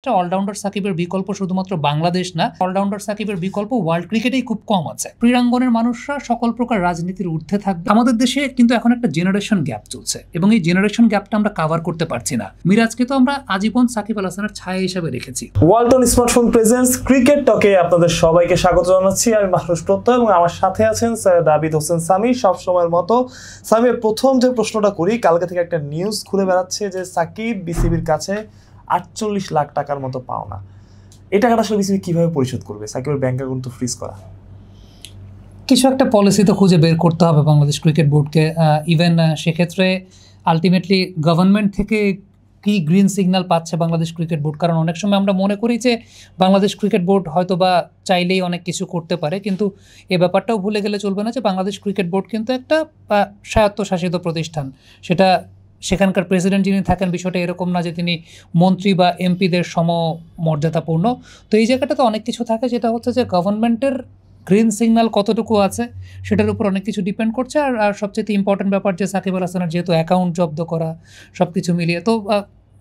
Allrounder সাকিবের বিকল্প শুধুমাত্র বাংলাদেশ না, অলরাউন্ডার সাকিবের বিকল্প ওয়ার্ল্ড ক্রিকেটেই খুব কম আছে। ক্রীড়াঙ্গনের মানুষরা সকল প্রকার রাজনীতির ঊর্ধ্বে থাকবে। আমাদের দেশে কিন্তু এখন একটা জেনারেশন গ্যাপ চলছে এবং এই জেনারেশন গ্যাপটা আমরা কাভার করতে পারছি না। মিরাজকে তো আমরা আজীবন সাকিব আল হাসানের ছায়া হিসেবে রেখেছি। ওয়ালটন স্মার্টফোন প্রেজেন্টস ক্রিকেট টকে আপনাদের সবাইকে স্বাগত জানাচ্ছি। আমি মাহরুজ প্রত্যয় এবং আমার সাথে আছেন সৈয়দ আবিদ হোসেন সামি। সবসময়ের মতো সামির প্রথম যে প্রশ্নটা করি, কালকে থেকে একটা নিউজ খুলে বেড়াচ্ছে যে সাকিব বিসিবির কাছে 48 লাখ টাকার মতো পাওনা। এই টাকাটা আসলে বিসিবি কিভাবে পরিশোধ করবে? সাকিবের ব্যাংক অ্যাকাউন্ট তো ফ্রিজ করা। কিছু একটা পলিসি তো খুঁজে বের করতে হবে বাংলাদেশ ক্রিকেট বোর্ডকে। ইভেন সেক্ষেত্রে আলটিমেটলি গভর্নমেন্ট থেকে কি গ্রিন সিগন্যাল পাচ্ছে বাংলাদেশ ক্রিকেট বোর্ড? কারণ অনেক সময় আমরা মনে করি যে বাংলাদেশ ক্রিকেট বোর্ড হয়তো বা চাইলেই অনেক কিছু করতে পারে, কিন্তু এ ব্যাপারটাও ভুলে গেলে চলবে না যে বাংলাদেশ ক্রিকেট বোর্ড কিন্তু একটা স্বায়ত্তশাসিত প্রতিষ্ঠান। সেখানকার প্রেসিডেন্ট যিনি থাকেন, বিষয়টা এরকম না যে তিনি মন্ত্রী বা এমপিদের সমমর্যাদাপূর্ণ। তো এই জায়গাটাতে অনেক কিছু থাকে, যেটা হচ্ছে যে গভর্নমেন্টের গ্রিন সিগন্যাল কতটুকু আছে সেটার উপর অনেক কিছু ডিপেন্ড করছে। আর সবচেয়ে ইম্পর্টেন্ট ব্যাপার যে সাকিব আল হাসানের যেহেতু অ্যাকাউন্ট জব্দ করা, সব কিছু মিলিয়ে তো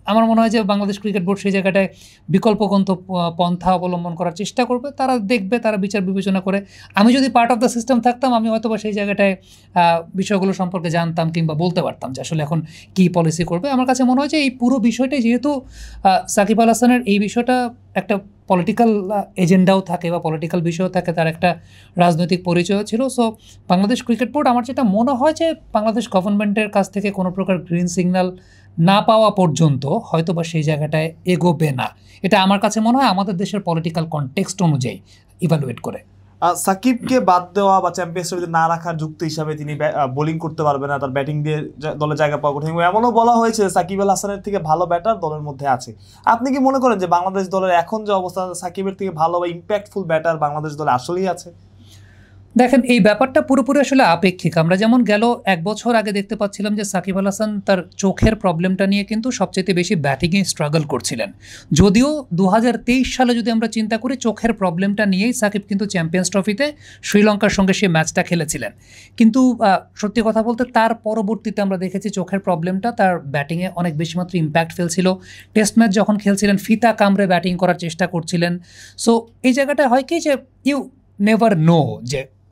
আমার মনে হয় যে বাংলাদেশ ক্রিকেট বোর্ড সেই জায়গাটায় বিকল্প পন্থা অবলম্বন করার চেষ্টা করবে। তারা দেখবে, তারা বিচার বিবেচনা করে। আমি যদি পার্ট অফ দ্য সিস্টেম থাকতাম, আমি হয়তো বা সেই জায়গাটায় বিষয়গুলো সম্পর্কে জানতাম কিংবা বলতে পারতাম যে আসলে এখন কী পলিসি করবে। আমার কাছে মনে হয় যে এই পুরো বিষয়টাই, যেহেতু সাকিব আল হাসানের এই বিষয়টা একটা পলিটিক্যাল এজেন্ডাও থাকে বা পলিটিক্যাল বিষয়ও থাকে, তার একটা রাজনৈতিক পরিচয় ছিল। সো বাংলাদেশ ক্রিকেট বোর্ড, আমার যেটা মনে হয় যে বাংলাদেশ গভর্নমেন্টের কাছ থেকে কোনো প্রকার গ্রিন সিগন্যাল না পাওয়া পর্যন্ত হয়তো বা সেই জায়গাটায় এগোবে না। এটা আমার কাছে মনে হয় আমাদের দেশের পলিটিক্যাল কনটেক্সট অনুযায়ী ইভালুয়েট করে। সাকিবকে বাদ দেওয়া বা চ্যাম্পিয়ন্স ট্রফিতে না রাখার যুক্তি হিসাবে তিনি বোলিং করতে পারবে না, তার ব্যাটিং দিয়ে দলে জায়গা পাওয়া কঠিন। এমনও বলা হয়েছে সাকিব আল হাসানের থেকে ভালো ব্যাটার দলের মধ্যে আছে। আপনি কি মনে করেন যে বাংলাদেশ দলের এখন যে অবস্থা, সাকিবের থেকে ভালো বা ইম্প্যাক্টফুল ব্যাটার বাংলাদেশ দলে আসলেই আছে? দেখেন, এই ব্যাপারটা পুরোপুরি আসলে আপেক্ষিক। আমরা যেমন গেল 1 বছর আগে দেখতে পাচ্ছিলাম যে সাকিব আল হাসান তার চোখের প্রবলেমটা নিয়ে কিন্তু সবচেয়ে বেশি ব্যাটিংয়ে স্ট্রাগল করছিলেন। যদিও 2023 সালে যদি আমরা চিন্তা করি, চোখের প্রবলেমটা নিয়েই সাকিব কিন্তু চ্যাম্পিয়ন্স ট্রফিতে শ্রীলঙ্কার সঙ্গে সেই ম্যাচটা খেলেছিলেন। কিন্তু সত্যি কথা বলতে তার পরবর্তীতে আমরা দেখেছি চোখের প্রবলেমটা তার ব্যাটিংয়ে অনেক বেশি মাত্র ইম্প্যাক্ট ফেলছিল। টেস্ট ম্যাচ যখন খেলছিলেন ফিতা কামড়ে ব্যাটিং করার চেষ্টা করছিলেন। সো এই জায়গাটা হয় কি যে ইউ নেভার নো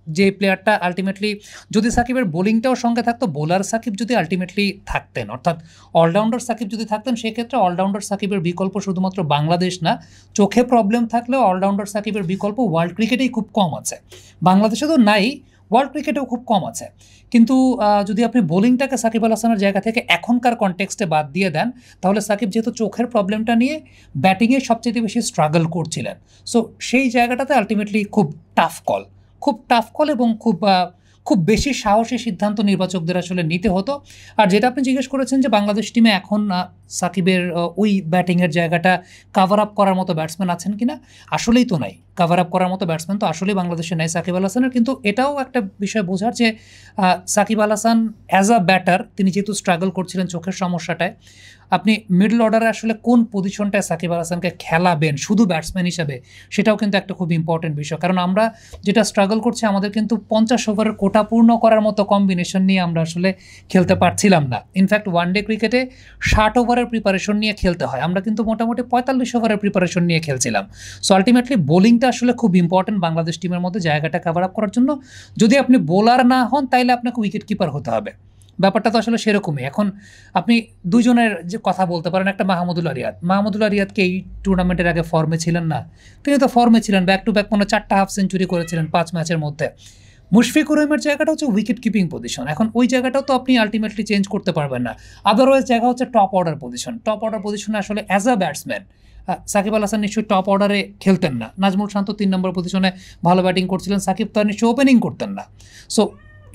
যে প্লেয়ারটা আলটিমেটলি, যদি সাকিবের বোলিংটাও সঙ্গে থাকতো, বোলার সাকিব যদি আলটিমেটলি থাকতেন, অর্থাৎ অলরাউন্ডার সাকিব যদি থাকতেন, সেক্ষেত্রে অলরাউন্ডার সাকিবের বিকল্প শুধুমাত্র বাংলাদেশ না, চোখে প্রবলেম থাকলেও অলরাউন্ডার সাকিবের বিকল্প ওয়ার্ল্ড ক্রিকেটেই খুব কম আছে। বাংলাদেশে তো নাই, ওয়ার্ল্ড ক্রিকেটেও খুব কম আছে। কিন্তু যদি আপনি বোলিংটাকে সাকিব আল হাসানের জায়গা থেকে এখনকার কনটেক্সটে বাদ দিয়ে দেন, তাহলে সাকিব যেহেতু চোখের প্রবলেমটা নিয়ে ব্যাটিংয়ে সবচেয়ে বেশি স্ট্রাগল করছিলেন। সো সেই জায়গাটাতে আলটিমেটলি খুব টাফ কল এবং খুব বেশি সাহসী সিদ্ধান্ত নির্বাচকদের আসলে নিতে হতো। আর যেটা আপনি জিজ্ঞেস করেছেন যে বাংলাদেশ টিমে এখন সাকিবের ওই ব্যাটিংয়ের জায়গাটা কাভার আপ করার মতো ব্যাটসম্যান আছেন কিনা, আসলেই তো নাই। কাভার আপ করার মতো ব্যাটসম্যান তো আসলেই বাংলাদেশে নাই সাকিব আল হাসানের। কিন্তু এটাও একটা বিষয় বোঝার যে Shakib Al Hasan as a batter, তিনি যেহেতু স্ট্রাগল করছিলেন চোখের সমস্যাটায়, আপনি মিডল অর্ডারে আসলে কোন পজিশনটায় সাকিব আল হাসানকে খেলাবেন শুধু ব্যাটসম্যান হিসাবে, সেটাও কিন্তু একটা খুব ইম্পর্টেন্ট বিষয়। কারণ আমরা যেটা স্ট্রাগল করছি, আমাদের কিন্তু 50 ওভারের কোটা পূর্ণ করার মতো কম্বিনেশন নিয়ে আমরা আসলে খেলতে পারছিলাম না। ইনফ্যাক্ট ওয়ানডে ক্রিকেটে 60 ওভারের প্রিপারেশন নিয়ে খেলতে হয়, আমরা কিন্তু মোটামুটি 45 ওভারের প্রিপারেশন নিয়ে খেলছিলাম। সো আলটিমেটলি বোলিংটা আসলে খুব ইম্পর্টেন্ট বাংলাদেশ টিমের মধ্যে জায়গাটা কাভার আপ করার জন্য। যদি আপনি বোলার না হন, তাইলে আপনাকে উইকেট কিপার হতে হবে। ব্যাপারটা তো আসলে সেরকমই। এখন আপনি দুজনের যে কথা বলতে পারেন, একটা মাহমুদুল্লাহ রিয়াদকে এই টুর্নামেন্টের আগে ফর্মে ছিলেন না, তিনি তো ফর্মে ছিলেন, ব্যাক টু ব্যাক 4টা হাফ সেঞ্চুরি করেছিলেন 5 ম্যাচের মধ্যে। মুশফিকুর রহিমের জায়গাটা হচ্ছে উইকেট কিপিং পজিশন, এখন ওই জায়গাটাও তো আপনি আলটিমেটলি চেঞ্জ করতে পারবেন না। আদারওয়াইজ জায়গা হচ্ছে টপ অর্ডার পজিশনে আসলে as a batsman Shakib Al Hasan নিশ্চয়ই টপ অর্ডারে খেলতেন না। নাজমুল শান্ত 3 নম্বর পজিশনে ভালো ব্যাটিং করছিলেন, সাকিব তো নিশ্চয়ই ওপেনিং করতেন না। So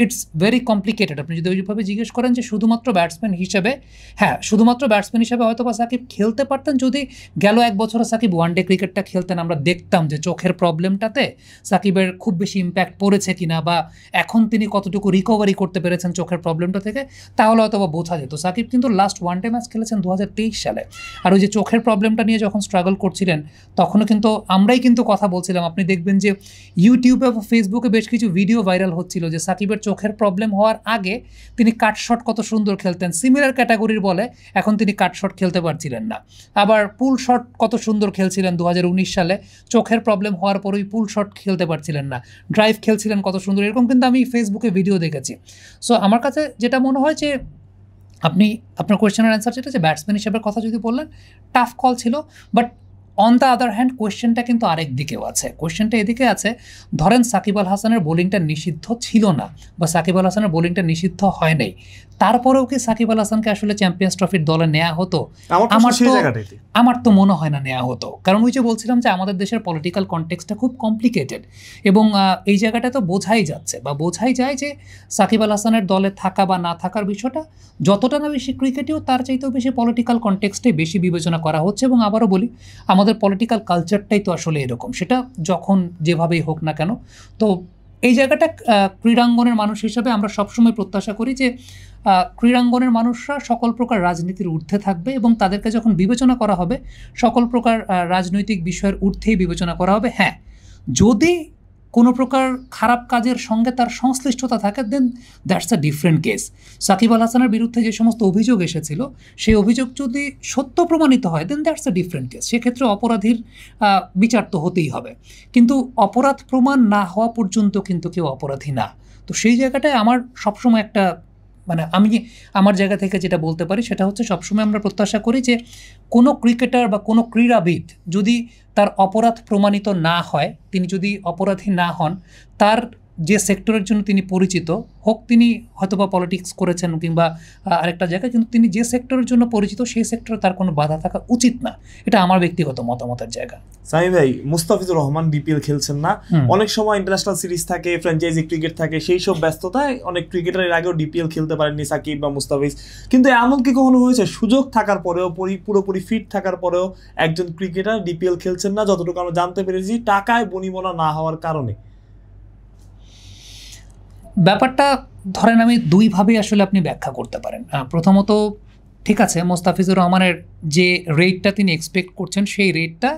it's very complicated. আপনি যদি ওইভাবে জিজ্ঞেস করেন যে শুধুমাত্র ব্যাটসম্যান হিসেবে, হ্যাঁ, শুধুমাত্র ব্যাটসম্যান হিসেবে হয়তো বা সাকিব খেলতে পারতেন যদি গেল 1 বছরে সাকিব ওয়ানডে ক্রিকেটটা খেলতেন। আমরা দেখতাম যে চোখের প্রবলেমটাতে সাকিবের খুব বেশি ইম্প্যাক্ট পড়েছে কিনা, বা এখন তিনি কতটুকু রিকভারি করতে পেরেছেন চোখের প্রবলেমটা থেকে, তাহলে হয়তো বা বোঝা যেত। সাকিব কিন্তু লাস্ট ওয়ানডে ম্যাচ খেলেছেন 2023 সালে। আর ওই যে চোখের প্রবলেমটা নিয়ে যখন স্ট্রাগল করছিলেন, তখনও কিন্তু আমরাই কিন্তু কথা বলছিলাম। আপনি দেখবেন যে ইউটিউবে বা ফেসবুকে বেশ কিছু ভিডিও ভাইরাল হচ্ছিল যে সাকিবের চোখের প্রবলেম হওয়ার আগে তিনি কাট শট কত সুন্দর খেলতেন, সিমিলার ক্যাটাগরির বলে এখন তিনি কাট শট খেলতে পারছিলেন না। আবার পুল শট কত সুন্দর খেলছিলেন 2019 সালে, চোখের প্রবলেম হওয়ার পরেই পুল শট খেলতে পারছিলেন না, ড্রাইভ খেলছিলেন কত সুন্দর, এরকম কিন্তু আমি ফেসবুকে ভিডিও দেখেছি। সো আমার কাছে যেটা মনে হয় যে আপনি আপনার কোয়েশ্চেনের অ্যান্সার যেটা যে ব্যাটসম্যান হিসেবে কথা যদি বললেন, টাফ কল ছিল। But on the other hand কোয়েশ্চেনটা কিন্তু আরেক দিকেও আছে। কোয়েশ্চেনটা এদিকে আছে, ধরেন সাকিব আল হাসানের বোলিংটা নিষিদ্ধ ছিল না বা সাকিব আল হাসানের বোলিংটা নিষিদ্ধ হয় নাই, তারপরেও কি সাকিব আল হাসানকে আসলে চ্যাম্পিয়ন্স ট্রফির দলে নেওয়া হতো? আমার তো মনে হয় না নেওয়া হতো। কারণ ওই যে বলছিলাম যে আমাদের দেশের পলিটিক্যাল কনটেক্সটটা খুব কমপ্লিকেটেড, এবং এই জায়গাটা তো বোঝাই যাচ্ছে বা বোঝাই যায় যে সাকিব আল হাসানের দলে থাকা বা না থাকার বিষয়টা যতটা না বেশি ক্রিকেটেও তার চাইতেও বেশি পলিটিক্যাল কনটেক্সটে বেশি বিবেচনা করা হচ্ছে। এবং আবারও বলি, আমাদের পলিটিক্যাল কালচারটাই তো আসলে এরকম, সেটা যখন যেভাবেই হোক না কেন। তো এই জায়গাটা ক্রীড়াঙ্গনের মানুষ হিসাবে আমরা সবসময় প্রত্যাশা করি যে ক্রীড়াঙ্গনের মানুষরা সকল প্রকার রাজনীতির ঊর্ধ্বে থাকবে, এবং তাদেরকে যখন বিবেচনা করা হবে সকল প্রকার রাজনৈতিক বিষয়ের ঊর্ধ্বেই বিবেচনা করা হবে। হ্যাঁ, যদি কোনো প্রকার খারাপ কাজের সঙ্গে তার সংশ্লিষ্টতা থাকে, then that's a different case. Shakib Al হাসানের বিরুদ্ধে যে সমস্ত অভিযোগ এসেছিল, সেই অভিযোগ যদি সত্য প্রমাণিত হয়, দেন দ্যাটস আ ডিফারেন্ট কেস। সেক্ষেত্রে অপরাধীর বিচার তো হতেই হবে, কিন্তু অপরাধ প্রমাণ না হওয়া পর্যন্ত কিন্তু কেউ অপরাধী না। তো সেই জায়গাটায় আমার সবসময় একটা আমি আমার জায়গা থেকে যেটা বলতে পারি সেটা হচ্ছে, সবসময় আমরা প্রত্যাশা করি যে কোনো ক্রিকেটার বা কোনো ক্রীড়াবিদ যদি তার অপরাধ প্রমাণিত না হয়, তিনি যদি অপরাধী না হন, তার যে সেক্টরের জন্য তিনি পরিচিত হোক, তিনি হয়তোবা পলিটিক্স করেছেন কিংবা আরেকটা জায়গায়, কিন্তু তিনি যে সেক্টরের জন্য পরিচিত সেই সেক্টরে তার কোনো বাধা থাকা উচিত না। এটা আমার ব্যক্তিগত মতামতের জায়গা। সামি ভাই, মুস্তাফিজুর রহমান বিপিএল খেলছেন না, অনেক সময় ইন্টারন্যাশনাল সিরিজ থাকে, ফ্র্যাঞ্চাইজি ক্রিকেট থাকে, সেই সব ব্যস্ততায় অনেক ক্রিকেটারের আগেও ডিপিএল খেলতে পারেননি সাকিব বা মুস্তাফিজ। কিন্তু এমন কি কখনো হয়েছে সুযোগ থাকার পরেও, পুরোপুরি ফিট থাকার পরেও একজন ক্রিকেটার ডিপিএল খেলছেন না? যতটুকু আমরা জানতে পেরেছি, টাকায় বনিবনা না হওয়ার কারণে। ব্যাপারটা ধরেন আমি দুইভাবেই আসলে আপনি ব্যাখ্যা করতে পারেন। প্রথমত, ঠিক আছে, মোস্তাফিজুর রহমানের যে রেটটা তিনি এক্সপেক্ট করছেন, সেই রেটটা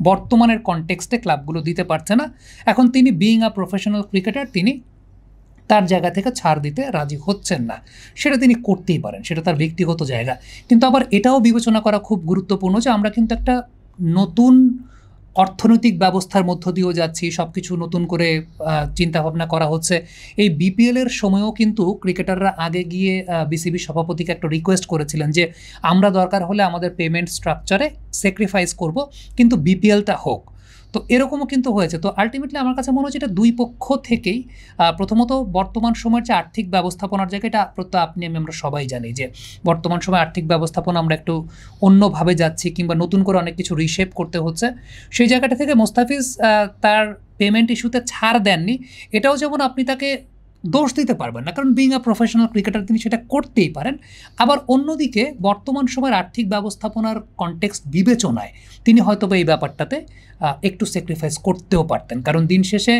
বর্তমানের কনটেক্সটে ক্লাবগুলো দিতে পারছে না। এখন তিনি বিইং আ প্রফেশনাল ক্রিকেটার, তিনি তার জায়গা থেকে ছাড় দিতে রাজি হচ্ছেন না। সেটা তিনি করতেই পারেন, সেটা তার ব্যক্তিগত জায়গা। কিন্তু আবার এটাও বিবেচনা করা খুব গুরুত্বপূর্ণ যে আমরা কিন্তু একটা নতুন অর্থনৈতিক ব্যবস্থার মধ্য দিয়েও যাচ্ছি, সব কিছু নতুন করে চিন্তাভাবনা করা হচ্ছে। এই বিপিএলের সময়ও কিন্তু ক্রিকেটাররা আগে গিয়ে বিসিবি সভাপতিকে একটা রিকোয়েস্ট করেছিলেন যে আমরা দরকার হলে আমাদের পেমেন্ট স্ট্রাকচারে স্যাক্রিফাইস করব, কিন্তু বিপিএলটা হোক। তো এরকমও কিন্তু হয়েছে। তো আলটিমেটলি আমার কাছে মনে হচ্ছে এটা দুই পক্ষ থেকেই, প্রথমত বর্তমান সময়ের যে আর্থিক ব্যবস্থাপনার জায়গাটা আমরা সবাই জানি যে বর্তমান সময়ে আর্থিক ব্যবস্থাপনা আমরা একটু অন্যভাবে যাচ্ছি, কিংবা নতুন করে অনেক কিছু রিশেপ করতে হচ্ছে। সেই জায়গাটা থেকে মোস্তাফিজ তার পেমেন্ট ইস্যুতে ছাড় দেননি, এটাও যেমন আপনি তাকে দোষ দিতে পারবেন না, কারণ বিইং আ প্রফেশনাল ক্রিকেটার তিনি সেটা করতেই পারেন। আবার অন্যদিকে বর্তমান সময়ের আর্থিক ব্যবস্থাপনার কনটেক্সট বিবেচনায় তিনি হয়তোবা এই ব্যাপারটাতে একটু স্যাক্রিফাইস করতেও পারতেন। কারণ দিন শেষে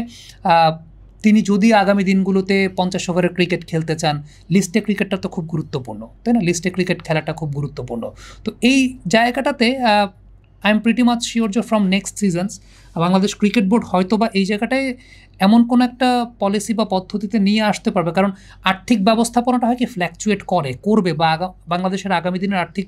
তিনি যদি আগামী দিনগুলোতে 50 ওভারের ক্রিকেট খেলতে চান, লিস্টে ক্রিকেটটা তো খুব গুরুত্বপূর্ণ, তাই না? লিস্টে ক্রিকেট খেলাটা খুব গুরুত্বপূর্ণ। তো এই জায়গাটাতে I am pretty much sure যে from next seasons Bangladesh cricket board হয়তোবা এই জায়গাটায় এমন কোনো একটা পলিসি বা পদ্ধতিতে নিয়ে আসতে পারবে। কারণ আর্থিক ব্যবস্থাপনাটা হয় কি ফ্ল্যাকচুয়েট করবে, বা বাংলাদেশের আগামী দিনের আর্থিক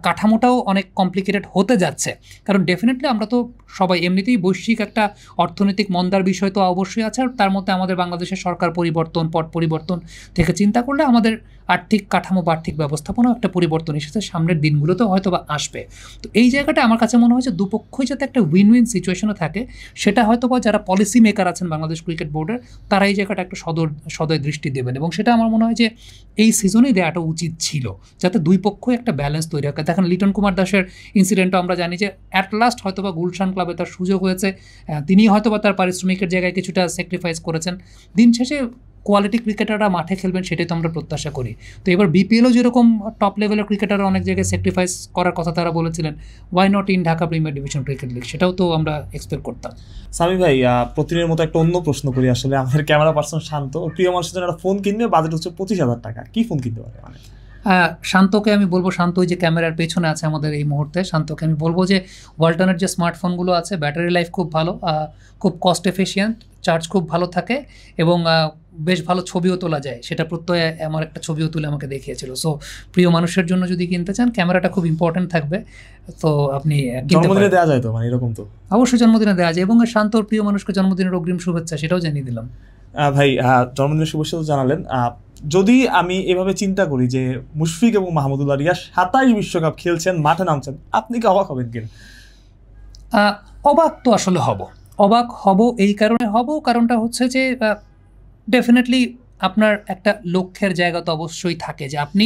কাঠামোটাও অনেক কমপ্লিকেটেড হতে যাচ্ছে। কারণ ডেফিনেটলি আমরা তো সবাই এমনিতেই বৈশ্বিক একটা অর্থনৈতিক মন্দার বিষয় তো অবশ্যই আছে, আর তার মধ্যে আমাদের বাংলাদেশের সরকার পরিবর্তন, পট পরিবর্তন থেকে চিন্তা করলে আমাদের আর্থিক কাঠামো বা আর্থিক ব্যবস্থাপনাও একটা পরিবর্তন এসেছে, সামনের দিনগুলোতেও হয়তো বা আসবে। তো এই জায়গাটা আমার কাছে মনে হয় যে দুপক্ষই যাতে একটা উইন উইন সিচুয়েশনে থাকে, সেটা হয়তো বা যারা পলিসি মেকার আছেন বাংলাদেশ ক্রিকেট বোর্ডের, তারা এই জায়গাটা একটা সদয় দৃষ্টি দেবেন, এবং সেটা আমার মনে হয় যে এই সিজনেই দেওয়াটা উচিত ছিল, যাতে দুই পক্ষই একটা ব্যালেন্স তৈরি হয়। দেখেন লিটন কুমার দাসের ইনসিডেন্টও আমরা জানি যে অ্যাট লাস্ট হয়তো বা গুলশান ক্লাবে তার সুযোগ হয়েছে, তিনি হয়তো বা তার পারিশ্রমিকের জায়গায় কিছুটা স্যাক্রিফাইস করেছেন। দিন শেষে কোয়ালিটি ক্রিকেটাররা মাঠে খেলবেন, সেটাই তো আমরা প্রত্যাশা করি। তো এবার বিপিএলও যেরকম টপ লেভেলের ক্রিকেটাররা অনেক জায়গায় স্যাক্রিফাইস করার কথা তারা বলেছিলেন, why not in Dhaka premier division cricket league, সেটাও তো আমরা এক্সপেক্ট করতাম। সামি ভাই, প্রতিদিনের মতো একটা অন্য প্রশ্ন করি। আসলে আমাদের ক্যামেরা পার্সন শান্ত, প্রিয় মানুষের জন্য একটা ফোন কিনবে, বাজেট হচ্ছে 25,000 টাকা, কি ফোন কিনতে পারে? শান্তকে আমি বলবো, শান্ত ওই যে ক্যামেরার পেছনে আছে আমাদের এই মুহূর্তে, শান্তকে আমি বলবো যে ওয়ালটনের যে স্মার্টফোনগুলো আছে, ব্যাটারি লাইফ খুব ভালো, খুব কস্ট এফিশিয়েন্ট, চার্জ খুব ভালো থাকে, এবং বেশ ভালো ছবিও তোলা যায়, সেটা প্রত্যয় আমার একটা ছবিও তুলে আমাকে দেখিয়েছিল। সো প্রিয় মানুষের জন্য যদি কিনতে চান, ক্যামেরাটা খুব ইম্পর্টেন্ট থাকবে, তো আপনি জন্মদিনে দেওয়া যায় তো, মানে এরকম তো অবশ্যই জন্মদিনে দেওয়া যায়। এবং শান্তর প্রিয় মানুষকে জন্মদিনের অগ্রিম শুভেচ্ছা, সেটাও জানিয়ে দিলাম। ভাই জন্মদিনের শুভেচ্ছা তো জানালেন। যদি আমি এভাবে চিন্তা করি যে মুশফিক এবং মাহমুদুল্লাহ রিয়াদ 27 বিশ্বকাপ খেলছেন, মাঠে নামছেন, আপনি কি অবাক হবেন কিনা? অবাক তো আসলে অবাক হব। এই কারণে হব, কারণটা হচ্ছে যে ডেফিনেটলি আপনার একটা লক্ষ্যের জায়গা তো অবশ্যই থাকে, যে আপনি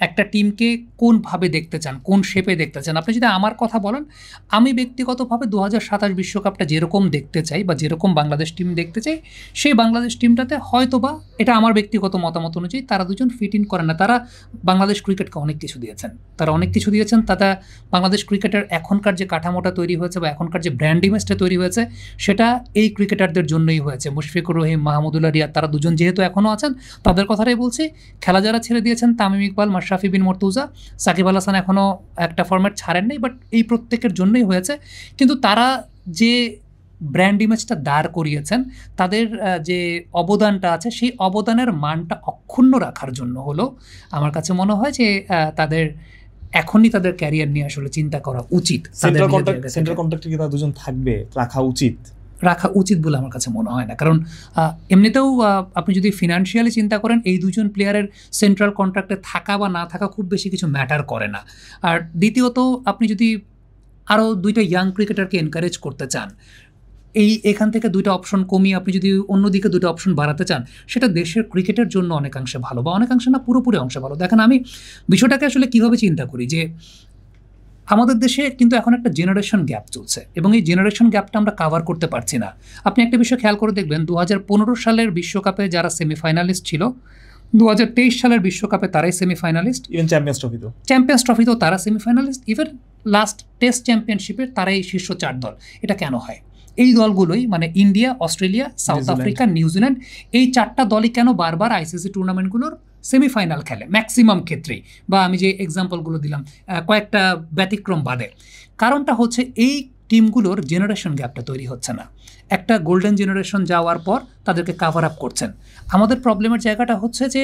একটা টিমকে কোনভাবে দেখতে চান, কোন শেপে দেখতে চান। আপনি যদি আমার কথা বলেন, আমি ব্যক্তিগতভাবে 2027 বিশ্বকাপটা যেরকম দেখতে চাই বা যেরকম বাংলাদেশ টিম দেখতে চাই, সেই বাংলাদেশ টিমটাতে হয়তোবা, এটা আমার ব্যক্তিগত মতামত অনুযায়ী, তারা দুজন ফিট ইন করে না। তারা বাংলাদেশ ক্রিকেটকে অনেক কিছু দিয়েছেন, তারা বাংলাদেশ ক্রিকেটের এখনকার যে কাঠামোটা তৈরি হয়েছে বা এখনকার যে ব্র্যান্ড ইমেজটা তৈরি হয়েছে, সেটা এই ক্রিকেটারদের জন্যই হয়েছে। মুশফিকুর রহিম, মাহমুদুল্লাহ রিয়াদ, তারা দুজন যেহেতু এখনও আছেন, তাদের কথাটাই বলছি। খেলা যারা ছেড়ে দিয়েছেন, তামিম ইকবাল, মাশরাফি বিন মর্তুজা, সাকিব আল হাসান এখনও একটা ফরম্যাট ছাড়েন নাই, বাট এই প্রত্যেকের জন্যই হয়েছে। কিন্তু তারা যে ব্র্যান্ড ইমেজটা দাঁড় করিয়েছেন, তাদের যে অবদানটা আছে, সেই অবদানের মানটা অক্ষুণ্ণ রাখার জন্য হলো আমার কাছে মনে হয় যে তাদের এখনই তাদের ক্যারিয়ার নিয়ে আসলে চিন্তা করা উচিত। সেন্ট্রাল কন্ট্রাক্টে কি তারা দুজন থাকবে, রাখা উচিত বলে আমার কাছে মনে হয় না। কারণ এমনিতেও আপনি যদি ফিনান্সিয়ালি চিন্তা করেন, এই দুজন প্লেয়ারের সেন্ট্রাল কন্ট্রাক্টে থাকা বা না থাকা খুব বেশি কিছু ম্যাটার করে না। আর দ্বিতীয়ত, আপনি যদি আরও দুইটা ইয়াং ক্রিকেটারকে এনকারেজ করতে চান, এখান থেকে দুইটা অপশন কমিয়ে আপনি যদি অন্যদিকে দুটো অপশন বাড়াতে চান, সেটা দেশের ক্রিকেটের জন্য অনেকাংশে ভালো, বা অনেকাংশে না, পুরোপুরি অংশে ভালো। দেখেন, আমি বিষয়টাকে আসলে কীভাবে চিন্তা করি, যে আমাদের দেশে কিন্তু এখন একটা জেনারেশন গ্যাপ চলছে, এবং এই জেনারেশন গ্যাপটা আমরা কাভার করতে পারছি না। আপনি একটা বিষয় খেয়াল করে দেখবেন, 2015 সালের বিশ্বকাপে যারা সেমিফাইনালিস্ট ছিল, 2023 সালের বিশ্বকাপে তারাই সেমিফাইনালিস্ট, ইভেন চ্যাম্পিয়ন্স ট্রফিতেও তারা সেমিফাইনালিস্ট, ইভেন লাস্ট টেস্ট চ্যাম্পিয়নশিপের তারাই শীর্ষ 4 দল। এটা কেন হয়? এই দলগুলোই, মানে India, Australia, south Africa, New Zealand, এই 4টা দলই কেন বারবার আইসিসি টুর্নামেন্টগুলোর সেমিফাইনাল খেলে ম্যাক্সিমাম ক্ষেত্রেই, বা আমি যে এক্সাম্পলগুলো দিলাম কয়েকটা ব্যতিক্রম বাদে? কারণটা হচ্ছে এই টিমগুলোর জেনারেশন গ্যাপটা তৈরি হচ্ছে না। একটা গোল্ডেন জেনারেশন যাওয়ার পর তাদেরকে কাভার আপ করছেন। আমাদের প্রবলেমের জায়গাটা হচ্ছে যে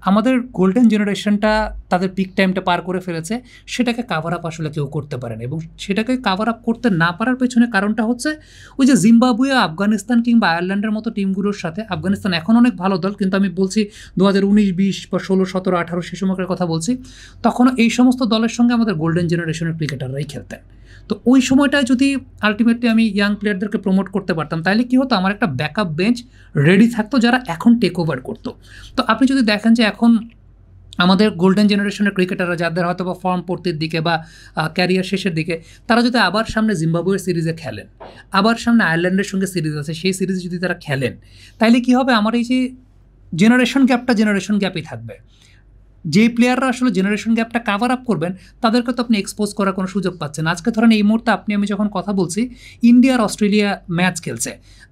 আমাদের গোল্ডেন জেনারেশনটা তাদের পিক টাইমটা পার করে ফেলেছে, সেটাকে কাভার আপ আসলে কেউ করতে পারে না। এবং সেটাকে কাভার আপ করতে না পারার পেছনে কারণটা হচ্ছে ওই যে জিম্বাবুয়ে, আফগানিস্তান কিংবা আয়ারল্যান্ডের মতো টিমগুলোর সাথে, আফগানিস্তান এখন অনেক ভালো দল, কিন্তু আমি বলছি 2019, 20 বা 16, 17, 18 সে সময়কার কথা বলছি, তখনও এই সমস্ত দলের সঙ্গে আমাদের গোল্ডেন জেনারেশনের ক্রিকেটাররাই খেলতেন। তো ওই সময়টায় যদি আলটিমেটলি আমি ইয়াং প্লেয়ারদেরকে প্রমোট করতে পারতাম, তাহলে কী হতো, আমার একটা ব্যাকআপ বেঞ্চ রেডি থাকতো যারা এখন টেক ওভার করতো। তো আপনি যদি দেখেন যে এখন আমাদের গোল্ডেন জেনারেশনের ক্রিকেটাররা, যাদের হয়তো বা ফর্ম পড়তির দিকে বা ক্যারিয়ার শেষের দিকে, তারা যদি আবার সামনে জিম্বাবুয়ের সিরিজে খেলেন, আবার সামনে আয়ারল্যান্ডের সঙ্গে সিরিজ আছে, সেই সিরিজে যদি তারা খেলেন, তাহলে কী হবে, আমার এই যে জেনারেশন গ্যাপই থাকবে। যেই প্লেয়াররা আসলে জেনারেশন গ্যাপটা কাভার আপ করবেন, তাদেরকে তো আপনি এক্সপোজ করার কোনো সুযোগ পাচ্ছেন। আজকে ধরেন এই মুহূর্তে আমি যখন কথা বলছি, ইন্ডিয়া আর অস্ট্রেলিয়া ম্যাচ খেলছে,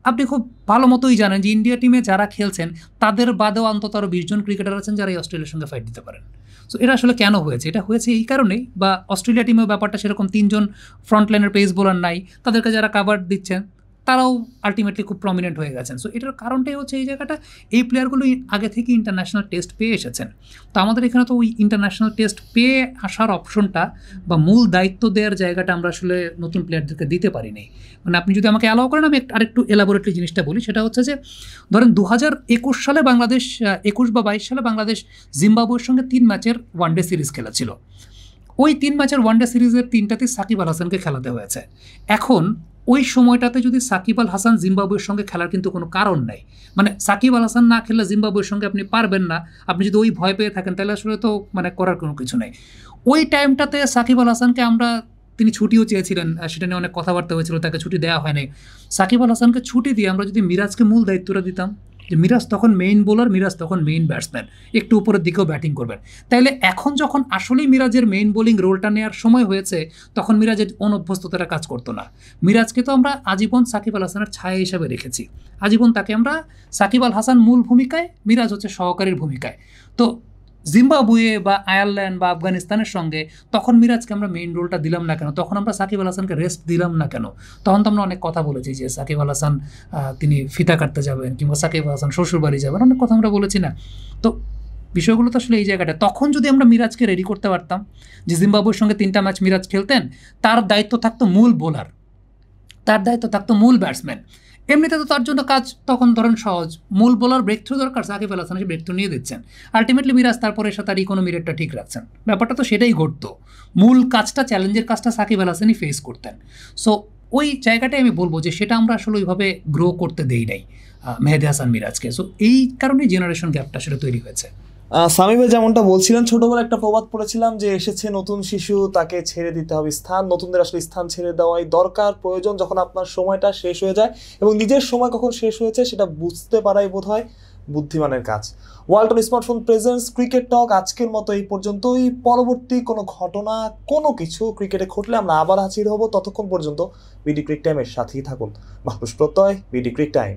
আপনি খুব ভালো মতোই জানেন যে ইন্ডিয়া টিমে যারা খেলছেন তাদের বাদেও অন্তত আরও 20 জন ক্রিকেটার আছেন যারা এই অস্ট্রেলিয়ার সঙ্গে ফাইট দিতে পারেন। সো এটা আসলে কেন হয়েছে? এটা হয়েছে এই কারণেই, বা অস্ট্রেলিয়া টিমেও ব্যাপারটা সেরকম 3 জন ফ্রন্টলাইনের পেস বোলার নাই, তাদেরকে যারা কাভার দিচ্ছেন তারাও আলটিমেটলি খুব প্রমিনেন্ট হয়ে গেছেন। সো এটার কারণটাই হচ্ছে এই জায়গাটা, এই প্লেয়ারগুলো আগে থেকে ইন্টারন্যাশনাল টেস্ট পেয়ে এসেছেন। তো আমাদের এখানে তো ওই ইন্টারন্যাশনাল টেস্ট পেয়ে আসার অপশনটা বা মূল দায়িত্ব দেওয়ার জায়গাটা আমরা আসলে নতুন প্লেয়ারদেরকে দিতে পারিনি। মানে আপনি যদি আমাকে অ্যালাউ করেন, আমি আরেকটু এলাবোরেটলি জিনিসটা বলি। সেটা হচ্ছে যে ধরেন 2021 সালে বাংলাদেশ, 21 বা 22 সালে বাংলাদেশ জিম্বাবুয়ের সঙ্গে 3 ম্যাচের ওয়ানডে সিরিজ খেলেছিল। ওই 3 ম্যাচের ওয়ানডে সিরিজের 3টাতেই সাকিব আল হাসানকে খেলাতে হয়েছে। এখন ওই সময়টাতে যদি সাকিব আল হাসান জিম্বাবুয়ের সঙ্গে খেলার কিন্তু কোনো কারণ নেই। মানে সাকিব আল হাসান না খেললে জিম্বাবুয়ের সঙ্গে আপনি পারবেন না, আপনি যদি ওই ভয় পেয়ে থাকেন, তাহলে আসলে তো মানে করার কোনো কিছু নেই। ওই টাইমটাতে সাকিব আল হাসানকে তিনি ছুটিও চেয়েছিলেন, সেটা নিয়ে অনেক কথাবার্তা হয়েছিল, তাকে ছুটি দেওয়া হয়নি। সাকিব আল হাসানকে ছুটি দিয়ে আমরা যদি মিরাজকে মূল দায়িত্বটা দিতাম, যে মিরাজ তখন মেইন বোলার, মিরাজ তখন মেইন ব্যাটসম্যান, একটু উপরের দিকেও ব্যাটিং করবেন, তাইলে এখন যখন আসলেই মিরাজের মেইন বোলিং রোলটা নেওয়ার সময় হয়েছে, তখন মিরাজের অনভ্যস্ততাটা কাজ করতো না। মিরাজকে তো আমরা আজীবন সাকিব আল হাসানের ছায়া হিসাবে রেখেছি, আজীবন তাকে আমরা সাকিব আল হাসান মূল ভূমিকায়, মিরাজ হচ্ছে সহকারীর ভূমিকায়। তো জিম্বাবুয়ে বা আয়ারল্যান্ড বা আফগানিস্তানের সঙ্গে, তখন মিরাজকে আমরা মেইন রোলটা দিলাম না কেন? তখন আমরা সাকিব আল হাসানকে রেস্ট দিলাম না কেন? তখন তো আমরা অনেক কথা বলেছি যে সাকিব আল হাসান তিনি ফিতা কাটতে যাবেন, কিংবা সাকিব আল হাসান শ্বশুরবাড়ি যাবেন, অনেক কথা আমরা বলেছি না? তো বিষয়গুলো তো আসলে এই জায়গাটা, তখন যদি আমরা মিরাজকে রেডি করতে পারতাম যে জিম্বাবুয়ের সঙ্গে 3টা ম্যাচ মিরাজ খেলতেন, তার দায়িত্ব থাকতো মূল বোলার, তার দায়িত্ব থাকতো মূল ব্যাটসম্যান। এমনিতে তো তার জন্য কাজ তখন ধরেন সহজ, মূল বোলার ব্রেক থ্রু দরকার, সাকিব আল হাসান এসে ব্রেক থ্রু নিয়ে দিচ্ছেন, আলটিমেটলি মিরাজ তারপরে এসে তার ইকোনমি রেটটা ঠিক রাখছেন। ব্যাপারটা তো সেটাই ঘটতো, মূল কাজটা, চ্যালেঞ্জের কাজটা সাকিব আল হাসানই ফেস করতেন। সো ওই জায়গাটাই আমি বলবো যে সেটা আমরা আসলে ওইভাবে গ্রো করতে দেই নাই মেহেদী হাসান মিরাজকে। সো এই কারণেই জেনারেশন গ্যাপটা আসলে তৈরি হয়েছে। সামি ভাই যেমনটা বলছিলেন, ছোটবেলায় একটা প্রবাদ পড়েছিলাম যে এসেছে নতুন শিশু, তাকে ছেড়ে দিতে হবে স্থান। নতুনদের আসলে স্থান ছেড়ে দেওয়াই দরকার, প্রয়োজন, যখন আপনার সময়টা শেষ হয়ে যায়। এবং নিজের সময় কখন শেষ হয়েছে সেটা বুঝতে পারাই বোধ হয় বুদ্ধিমানের কাজ। ওয়ালটন স্মার্টফোন প্রেজেন্স ক্রিকেট টক আজকের মতো এই পর্যন্তই। পরবর্তী কোনো ঘটনা, কোনো কিছু ক্রিকেটে ঘটলে আমরা আবার হাজির হব। ততক্ষণ পর্যন্ত বিডি ক্রিক টাইমের সাথেই থাকুন। মাহফুজ প্রত্যয়, বিডি ক্রিক টাইম।